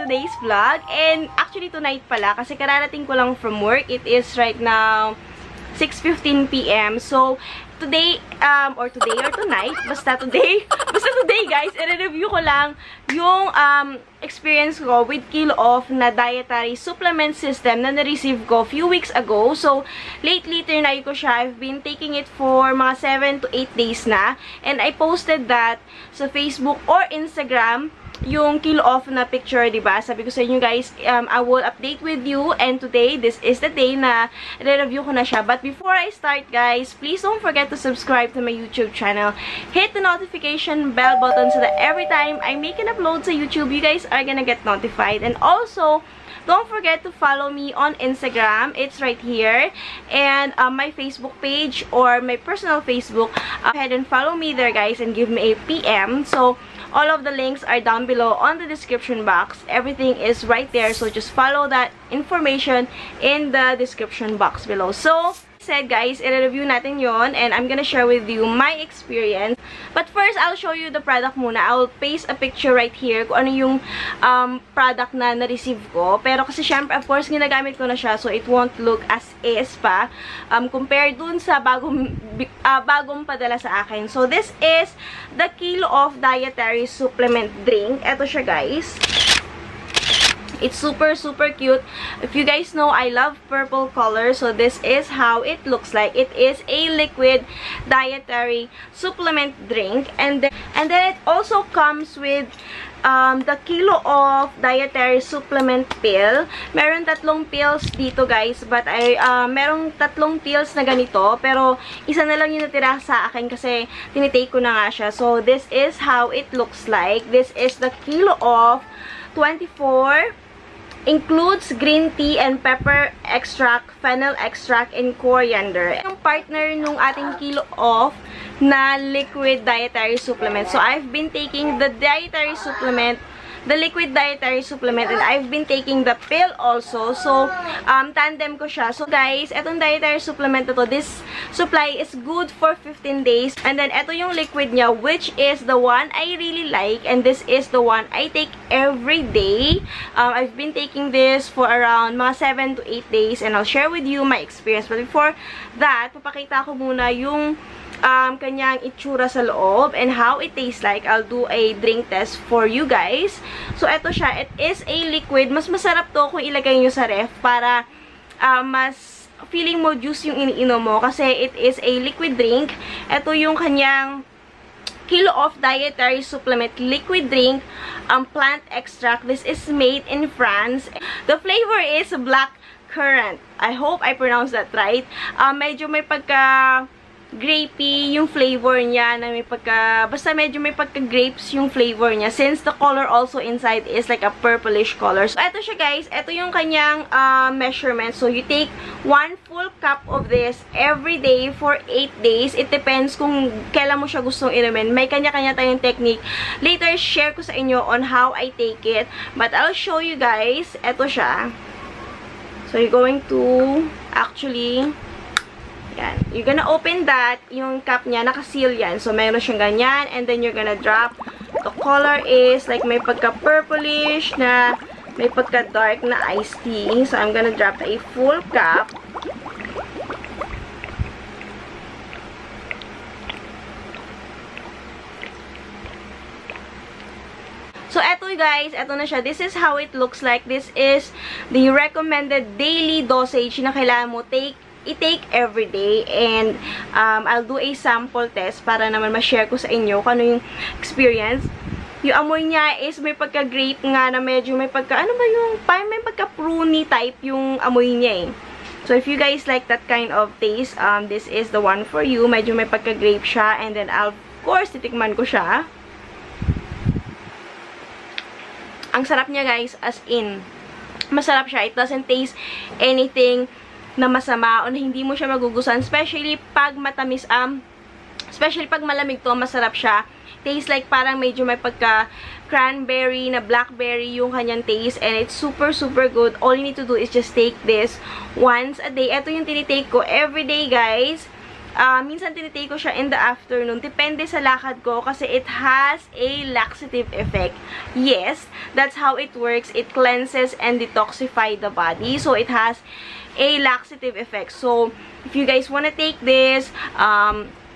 today's vlog. And actually tonight pala kasi kararating ko lang from work. It is right now 6:15 PM. So today or tonight, basta today guys, i-review ko lang yung experience ko with Kilo Off na dietary supplement system na na-receive ko few weeks ago. So lately trinay ko siya. I've been taking it for mga 7 to 8 days na, and I posted that sa Facebook or Instagram yung Kilo Off na picture, diba? Sabi ko sa inyo guys, I will update with you, and today, this is the day na re-review ko na siya. But before I start guys, please don't forget to subscribe to my YouTube channel. Hit the notification bell button so that every time I make an upload sa YouTube, you guys are gonna get notified. And also, don't forget to follow me on Instagram. It's right here. And my Facebook page or my personal Facebook. Go ahead and follow me there guys and give me a PM. So, all of the links are down below on the description box. Everything is right there. So, just follow that information in the description box below. So, said guys, i-review natin yon, and I'm gonna share with you my experience. But first, I'll show you the product muna. I'll paste a picture right here kung ano yung product na na-receive ko. Pero kasi syempre, of course, ginagamit ko na siya, so it won't look as is pa compared dun sa bagong padala sa akin. So this is the Kilo Off dietary supplement drink. Ito siya guys. It's super cute. If you guys know, I love purple color. So this is how it looks like. It is a liquid dietary supplement drink. And then it also comes with the Kilo Off dietary supplement pill. Meron 3 pills dito guys. But merong 3 pills na ganito. Pero isa na lang yung natira sa akin kasi tinitake ko na nga siya. So this is how it looks like. This is the Kilo Off 24. Includes green tea and pepper extract, fennel extract, and coriander. Yung partner nung ating Kilo Off na liquid dietary supplement. So, I've been taking the dietary supplement, the liquid dietary supplement, and I've been taking the pill also. So, tandem ko siya. So, guys, etong dietary supplement na to, this supply is good for 15 days. And then, eto yung liquid niya, which is the one I really like. And this is the one I take every day. I've been taking this for around mga 7 to 8 days. And I'll share with you my experience. But before that, papakita ko muna yung kanyang itsura sa loob and how it tastes like. I'll do a drink test for you guys. So, eto siya. It is a liquid. Mas masarap to kung ilagay nyo sa ref para mas feeling mo juice yung iniinom mo kasi it is a liquid drink. Eto yung kanyang Kilo Off dietary supplement liquid drink, plant extract. This is made in France. The flavor is black currant. I hope I pronounced that right. Medyo may pagka grapey yung flavor niya, na may basta medyo may pagka-grapes yung flavor niya, since the color also inside is like a purplish color. So, eto siya guys, eto yung kanyang measurement. So, you take 1 full cup of this every day for 8 days. It depends kung kailan mo siya gustong inumin. May kanya-kanya tayong technique. Later, share ko sa inyo on how I take it. But, I'll show you guys. Eto siya. So, you're going to actually yan. You're gonna open that. Yung cup niya, nakaseal yan. So, meron siyang ganyan. And then, you're gonna drop. The color is like may pagka-purplish na may pagka-dark na iced tea. So, I'm gonna drop a full cup. So, eto guys, eto na siya. This is how it looks like. This is the recommended daily dosage na kailangan mo i-take every day, and I'll do a sample test para naman ma-share ko sa inyo kung ano yung experience. Yung amoy niya is may pagka-grape nga na medyo may pagka, ano ba yung, parang may pagka-pruny type yung amoy niya eh. So, if you guys like that kind of taste, this is the one for you. Medyo may pagka-grape siya, and then of course, titikman ko siya. Ang sarap niya guys, as in, masarap siya. It doesn't taste anything na masama o na hindi mo siya magugustuhan, especially pag matamis, especially pag malamig to, masarap siya. Tastes like parang medyo may pagka cranberry na blackberry yung kanyang taste, and it's super good. All you need to do is just take this once a day. Ito yung tinitake ko every day guys. Minsan tinitake ko siya in the afternoon. Depende sa lakad ko kasi it has a laxative effect. Yes, that's how it works. It cleanses and detoxify the body. So, it has a laxative effect. So, if you guys wanna take this,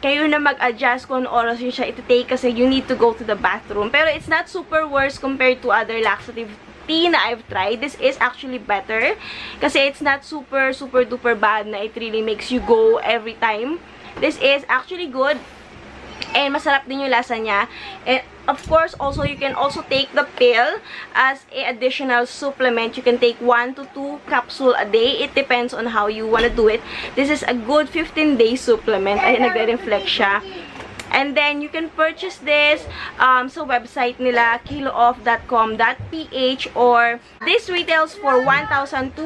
kayo na mag-adjust kung oras yun siya iti-take kasi you need to go to the bathroom. Pero it's not super worse compared to other laxative tea na I've tried. This is actually better kasi it's not super duper bad na it really makes you go every time. This is actually good and masarap din yung lasa niya. And of course, also you can also take the pill as a additional supplement. You can take 1 to 2 capsule a day. It depends on how you wanna do it. This is a good 15-day supplement. Ay, nagre-reflect siya. And then, you can purchase this sa website nila, kilooff.com.ph, or this retails for 1,295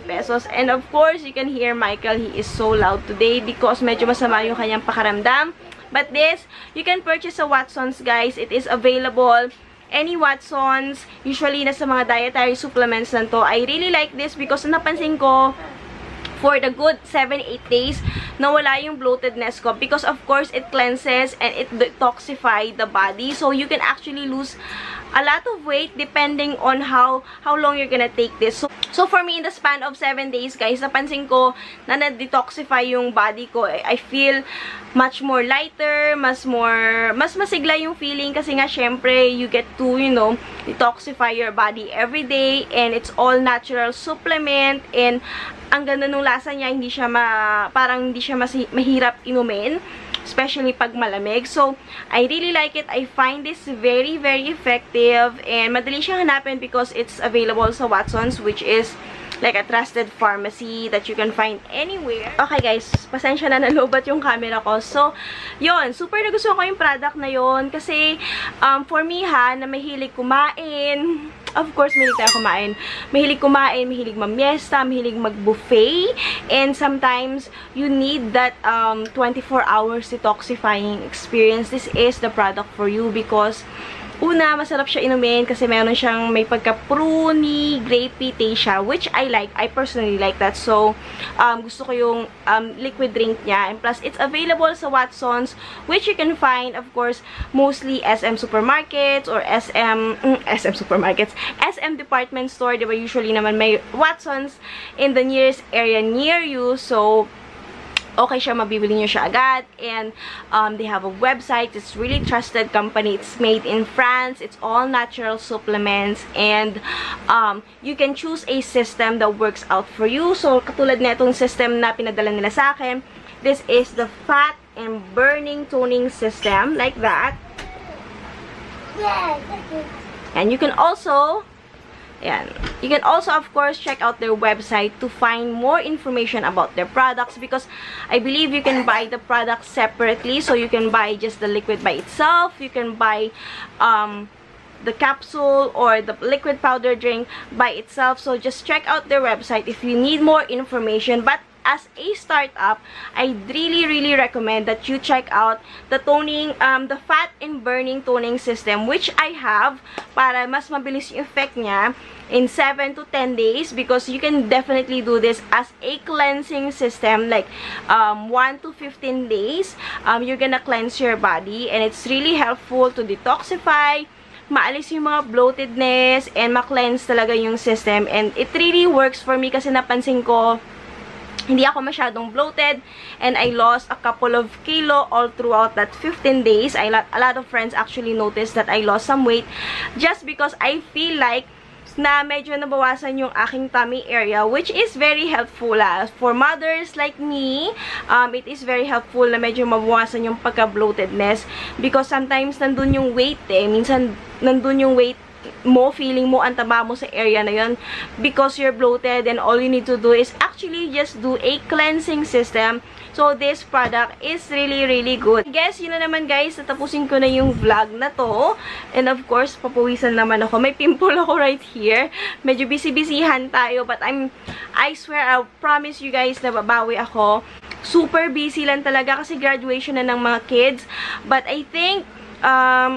pesos. And of course, you can hear Michael, he is so loud today because medyo masama yung kanyang pakaramdam. But this, you can purchase sa Watsons, guys. It is available any Watsons, usually nasa mga dietary supplements na to. I really like this because napansin ko, for the good 7-8 days, nawala yung bloatedness ko because of course it cleanses and it detoxifies the body. So you can actually lose a lot of weight depending on how long you're gonna take this. So for me, in the span of 7 days, guys, napansin ko na na-detoxify yung body ko. I feel much more lighter, mas masigla yung feeling kasi nga syempre you get to, you know, detoxify your body every day and it's all natural supplement and ang ganda nung lasa niya, parang hindi siya mahirap inumin, especially pag malamig. So, I really like it. I find this very effective and madali siyang hanapin because it's available sa Watsons, which is like a trusted pharmacy that you can find anywhere. Okay guys, pasensya na nalubat yung camera ko. So, yun, super nagustuhan ko yung product na yun kasi for me na mahilig kumain. Of course, mahilig tayo kumain. Mahilig kumain, mahilig mamiesta, mahilig mag-buffet. And sometimes, you need that 24 hours detoxifying experience. This is the product for you because una, masarap siya inumin kasi meron siyang may pagka-pruny, grapey taste siya, which I like. I personally like that. So, gusto ko yung liquid drink niya. And plus, it's available sa Watsons, which you can find, of course, mostly SM supermarkets or SM supermarkets, SM department store. Diba, usually naman may Watsons in the nearest area near you. So, okay siya, mabibili nyo siya agad. And they have a website. It's really trusted company. It's made in France. It's all natural supplements. And you can choose a system that works out for you. So, katulad na itong system na pinadala nila sa akin. This is the fat and burning toning system. Like that. And you can also you can also, of course, check out their website to find more information about their products because I believe you can buy the products separately. So you can buy just the liquid by itself. You can buy the capsule or the liquid powder drink by itself. So just check out their website if you need more information. But as a startup, I really recommend that you check out the toning, the fat and burning toning system, which I have para mas mabilis yung effect niya in 7 to 10 days because you can definitely do this as a cleansing system like 1 to 15 days. You're gonna cleanse your body and it's really helpful to detoxify, maalis yung mga bloatedness and ma-cleanse talaga yung system. And it really works for me kasi napansin ko hindi ako masyadong bloated and I lost a couple of kilo all throughout that 15 days. A lot of friends actually noticed that I lost some weight just because I feel like na medyo nabawasan yung aking tummy area, which is very helpful. For mothers like me, it is very helpful na medyo mabawasan yung pagka-bloatedness because sometimes nandun yung weight minsan nandun yung weight mo, feeling mo, ang taba mo sa area na yun because you're bloated and all you need to do is actually just do a cleansing system. So, this product is really good. I guess, yun na naman guys, natapusin ko na yung vlog na to. And of course, papawisan naman ako. May pimple ako right here. Medyo busy-busyhan tayo but I swear, I promise you guys na babawi ako. Super busy lang talaga kasi graduation na ng mga kids. But I think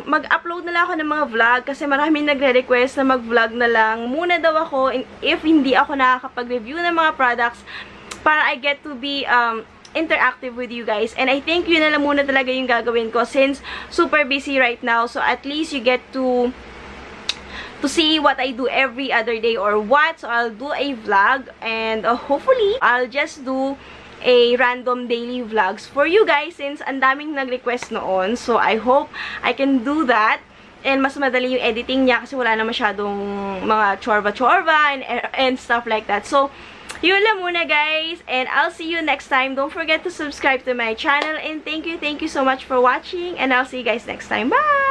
mag-upload na lang ako ng mga vlog kasi maraming nagre-request na mag-vlog na lang muna daw ako if hindi ako nakakapag-review ng mga products para I get to be interactive with you guys. And I think yun na lang muna talaga yung gagawin ko since super busy right now. So at least you get to see what I do every other day or what. So I'll do a vlog and hopefully I'll just do a random daily vlogs for you guys since ang daming nag-request noon. So I hope I can do that. And mas madali yung editing niya kasi wala na masyadong mga chorba-chorba and stuff like that. So yun lang muna guys, and I'll see you next time. Don't forget to subscribe to my channel, and thank you so much for watching, and I'll see you guys next time. Bye!